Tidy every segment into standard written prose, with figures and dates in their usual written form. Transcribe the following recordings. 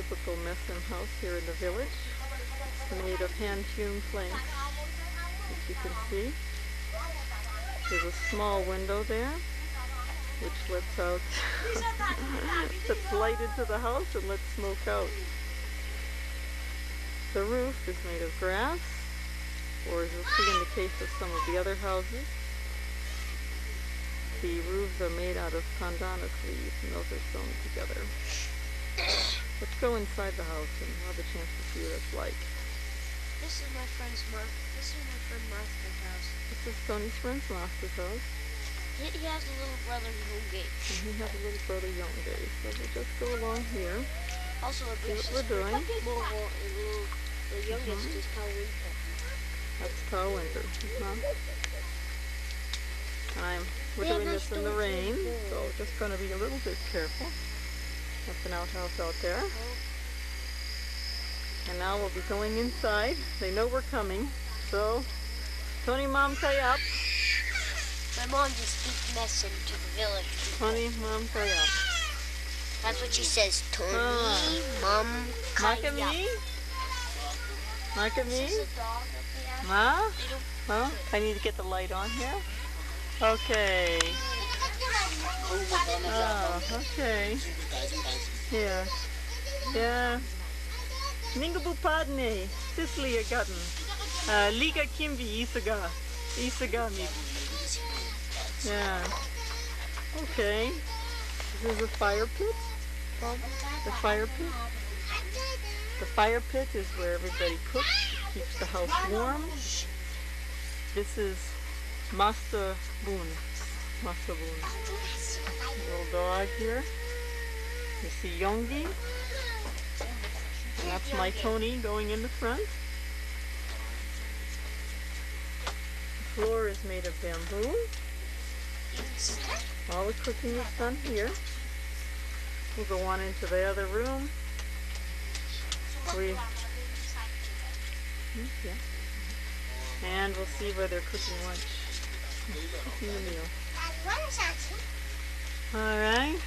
typical Messam house here in the village. It's made of hand-hewn planks, as you can see. There's a small window there, which lets out, that's light into the house and lets smoke out. The roof is made of grass, or as you'll see in the case of some of the other houses, the roofs are made out of pandanus leaves, and those are sewn together. Let's go inside the house and have a chance to see what it's like. This is my friend Martha's house. This is Tony's friend Martha's house. He has a little brother Youngay. And he has a little brother Youngay. So we'll just go along here. Also a big see what we're doing. The youngest is Cow Winter. That's Cow Winter. We're doing this in the rain, so just going to be a little bit careful. That's an outhouse out there. And now we'll be going inside. They know we're coming, so Tony, Mom, kaya up. My mom just speaks Messam to the village. Tony, Mom, kaya up. That's what she says. Tony, Mom, kaya up. Makami? Ma? Oh, I need to get the light on here. Okay. Oh, okay. Yeah. Yeah. Ningabu padne. Sicily agatin. Liga kimbi isaga. Isaga maybe. Yeah. Okay. This is a fire pit. The fire pit. The fire pit is where everybody cooks, keeps the house warm. This is Master Boon. Master Boon. Little dog here. You see Yongi. And that's my Tony going in the front. The floor is made of bamboo. All the cooking is done here. We'll go on into the other room. And we'll see where they're cooking lunch. Cooking the meal. Alright.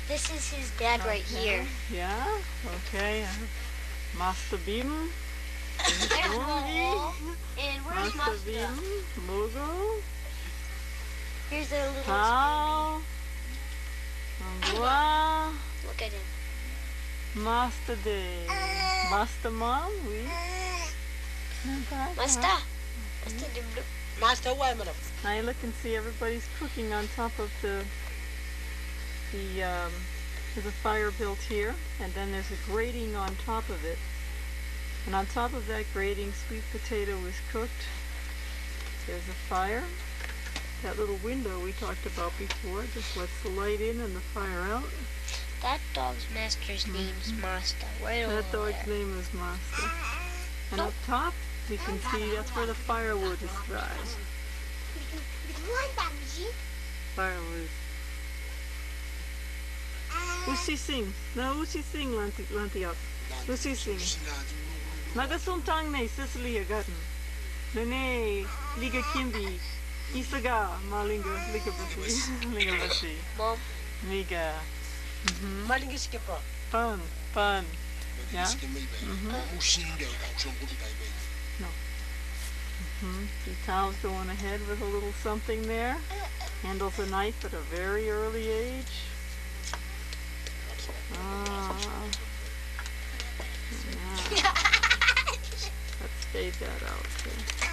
This is his dad right here. Yeah, okay. Master Beam. And where's Master Beam? Mogo. Here's their little How? Look at him. Master Day. Master Mom, oui. Master. Master the blue. Master, why, madam? Now you look and see everybody's cooking on top of there's a fire built here, and then there's a grating on top of it. And on top of that grating, sweet potato is cooked. There's a fire. That little window we talked about before just lets the light in and the fire out. That dog's master's name's Master. That dog's name is Master. And up top, you can see that's where the firewood is dried. Firewood. Usi sing. No, Usi sing, Lantiak. Usi sing. Magasuntang ne, Sicily agatin. Nene, Liga Kimbi. Isaga, Malinga, Liga Basi. Liga Basi. Mom. Liga. Malinga skipper. Fun. Yeah? No. The towel's going ahead with a little something there. Handles a knife at a very early age. Let's fade that out. Okay.